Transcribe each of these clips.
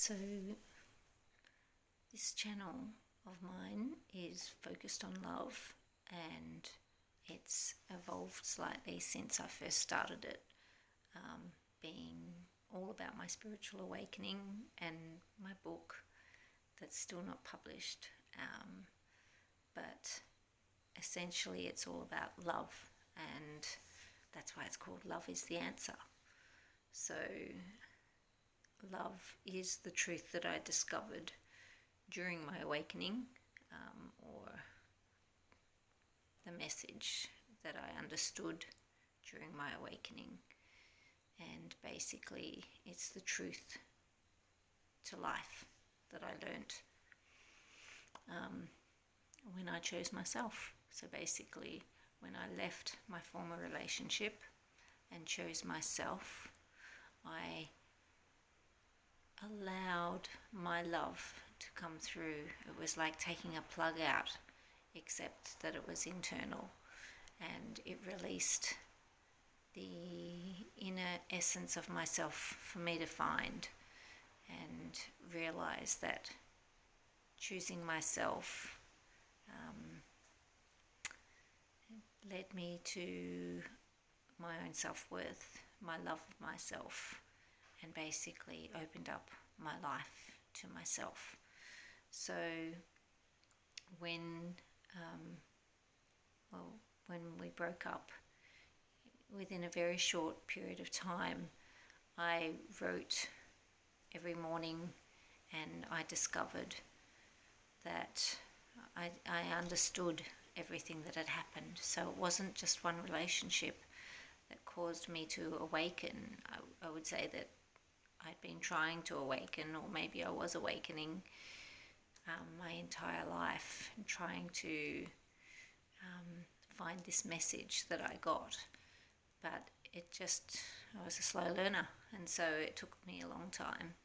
So this channel of mine is focused on love, and it's evolved slightly since I first started it, being all about my spiritual awakening and my book that's still not published, but essentially it's all about love, and that's why it's called Love is the Answer. So love is the truth that I discovered during my awakening, or the message that I understood during my awakening. And basically it's the truth to life that I learnt when I chose myself. So basically when I left my former relationship and chose myself, I allowed my love to come through. It was like taking a plug out, except that it was internal, and it released the inner essence of myself for me to find, and realize that choosing myself led me to my own self-worth, my love of myself, and basically opened up my life to myself. So when we broke up, within a very short period of time, I wrote every morning, and I discovered that I understood everything that had happened. So it wasn't just one relationship that caused me to awaken. I would say that I'd been trying to awaken, or maybe I was awakening my entire life, and trying to find this message that I got. But I was a slow learner, and so it took me a long time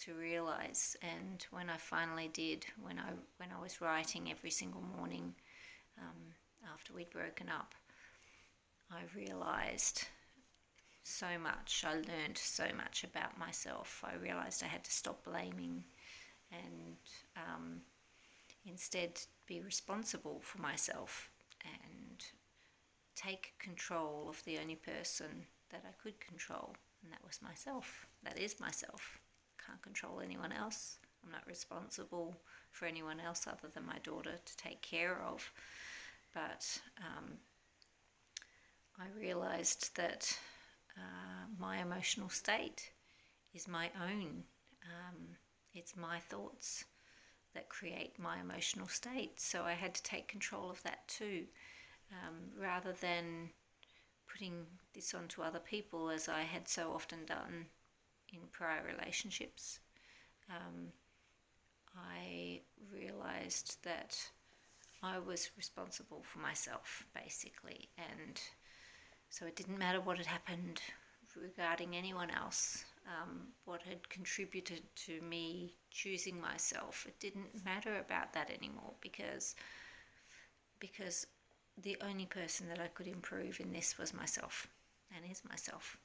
to realize. And when I finally did, when I was writing every single morning after we'd broken up, I realized so much. I learned so much about myself. I realized I had to stop blaming and instead be responsible for myself and take control of the only person that I could control, and that was myself. That is myself. I can't control anyone else. I'm not responsible for anyone else other than my daughter to take care of. But I realized that my emotional state is my own. It's my thoughts that create my emotional state. So I had to take control of that too, rather than putting this onto other people, as I had so often done in prior relationships. I realized that I was responsible for myself, basically, and so it didn't matter what had happened regarding anyone else, what had contributed to me choosing myself. It didn't matter about that anymore, because the only person that I could improve in this was myself, and is myself.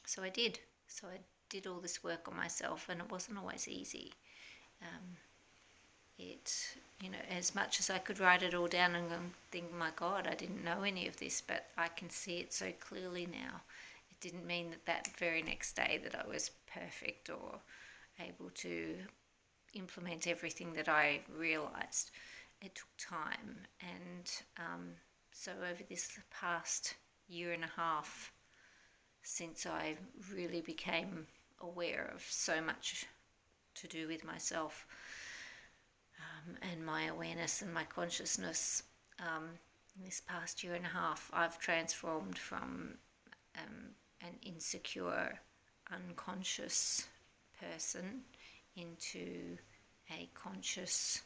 So I did all this work on myself, and it wasn't always easy. As much as I could write it all down and think, my God, I didn't know any of this, but I can see it so clearly now. It didn't mean that very next day that I was perfect or able to implement everything that I realized. It took time, and so over this past year and a half, since I really became aware of so much to do with myself, and my awareness and my consciousness, in this past year and a half, I've transformed from an insecure, unconscious person into a conscious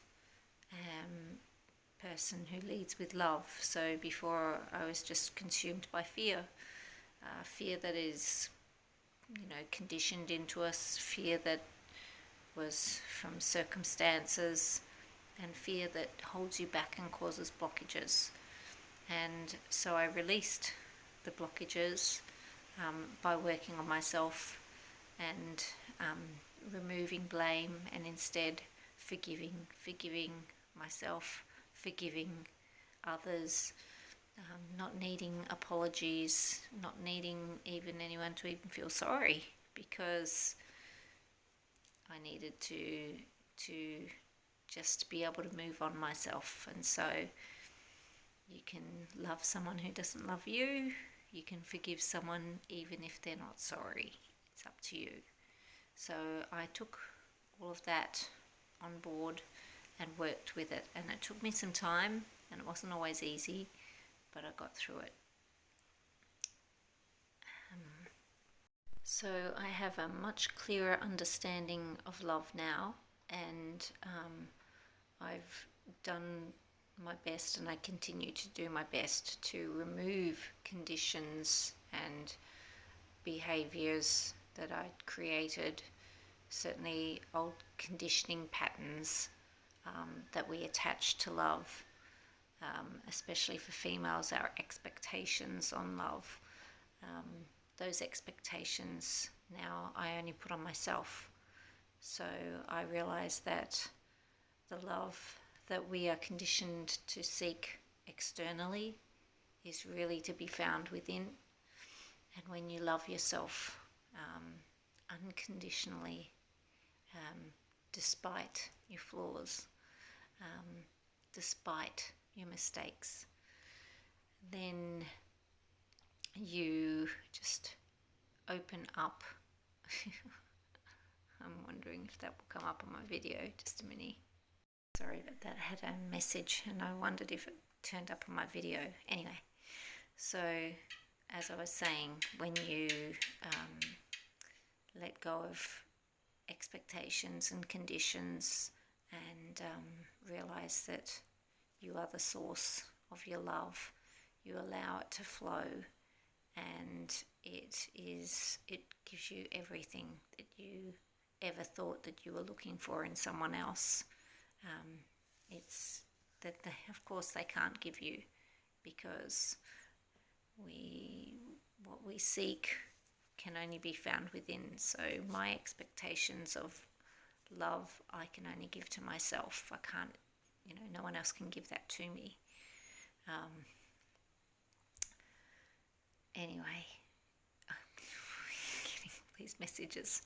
person who leads with love. So before, I was just consumed by fear that is, conditioned into us, fear that was from circumstances, and fear that holds you back and causes blockages. And so I released the blockages by working on myself, and removing blame, and instead forgiving myself, forgiving others, not needing apologies, not needing even anyone to even feel sorry, because I needed to just be able to move on myself. And so you can love someone who doesn't love you. You can forgive someone even if they're not sorry. It's up to you. So I took all of that on board and worked with it. And it took me some time, and it wasn't always easy, but I got through it. So I have a much clearer understanding of love now, and I've done my best, and I continue to do my best to remove conditions and behaviors that I'd created, certainly old conditioning patterns that we attach to love, especially for females, our expectations on love. Those expectations now I only put on myself. So I realize that the love that we are conditioned to seek externally is really to be found within. And when you love yourself unconditionally, despite your flaws, despite your mistakes, then you just open up. I'm wondering if that will come up on my video. Just a minute. Sorry about that. I had a message and I wondered if it turned up on my video. Anyway, so as I was saying, when you let go of expectations and conditions and realize that you are the source of your love, you allow it to flow, and it gives you everything that you ever thought that you were looking for in someone else. It's that of course they can't give you, because what we seek can only be found within. So my expectations of love I can only give to myself. I can't, no one else can give that to me. Anyway, I'm getting these messages.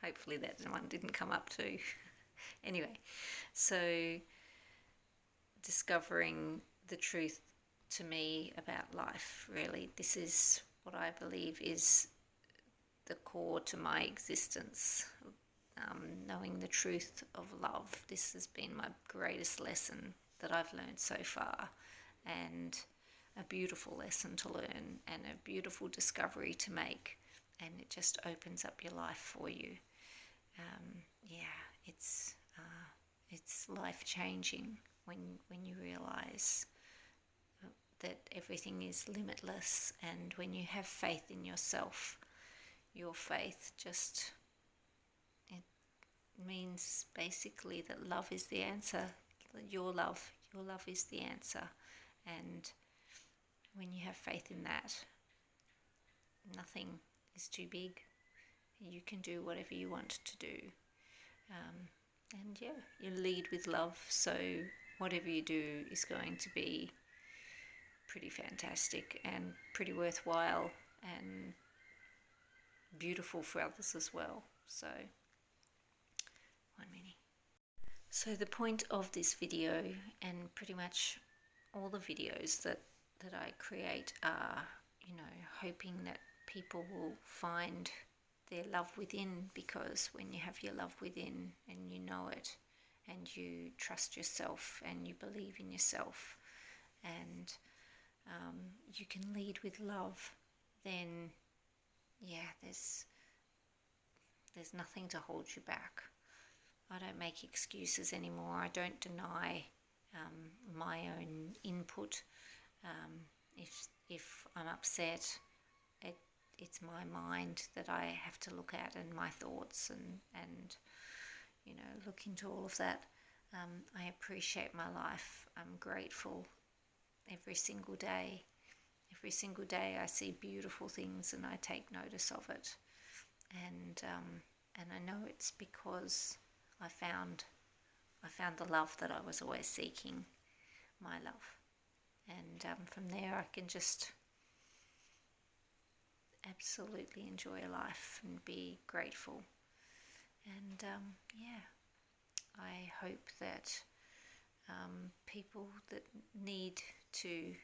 Hopefully that one didn't come up too. Anyway, so discovering the truth to me about life, really, this is what I believe is the core to my existence. Knowing the truth of love. This has been my greatest lesson that I've learned so far, and a beautiful lesson to learn, and a beautiful discovery to make, and it just opens up your life for you. It's life-changing when you realize that everything is limitless, and when you have faith in yourself, your faith just, it means basically that love is the answer. Your love is the answer, and when you have faith in that, nothing is too big. You can do whatever you want to do. And yeah, you lead with love, so whatever you do is going to be pretty fantastic and pretty worthwhile and beautiful for others as well. So, 1 minute. So the point of this video, and pretty much all the videos that I create, are, hoping that people will find their love within, because when you have your love within and you know it, and you trust yourself and you believe in yourself, and you can lead with love, then there's nothing to hold you back. I don't make excuses anymore. I don't deny my own input. If I'm upset, it's my mind that I have to look at, and my thoughts, and look into all of that. I appreciate my life. I'm grateful every single day. Every single day I see beautiful things and I take notice of it. and I know it's because I found the love that I was always seeking, my love, and from there I can just absolutely enjoy life and be grateful. And I hope that people that need to,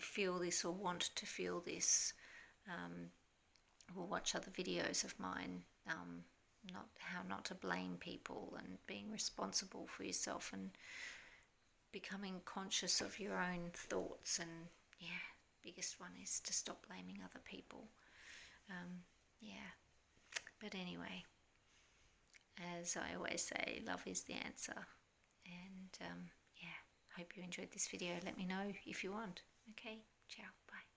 feel this or want to feel this, will watch other videos of mine, how not to blame people and being responsible for yourself and becoming conscious of your own thoughts. And biggest one is to stop blaming other people. But anyway, as I always say, love is the answer. And hope you enjoyed this video. Let me know if you want. Okay, ciao, bye.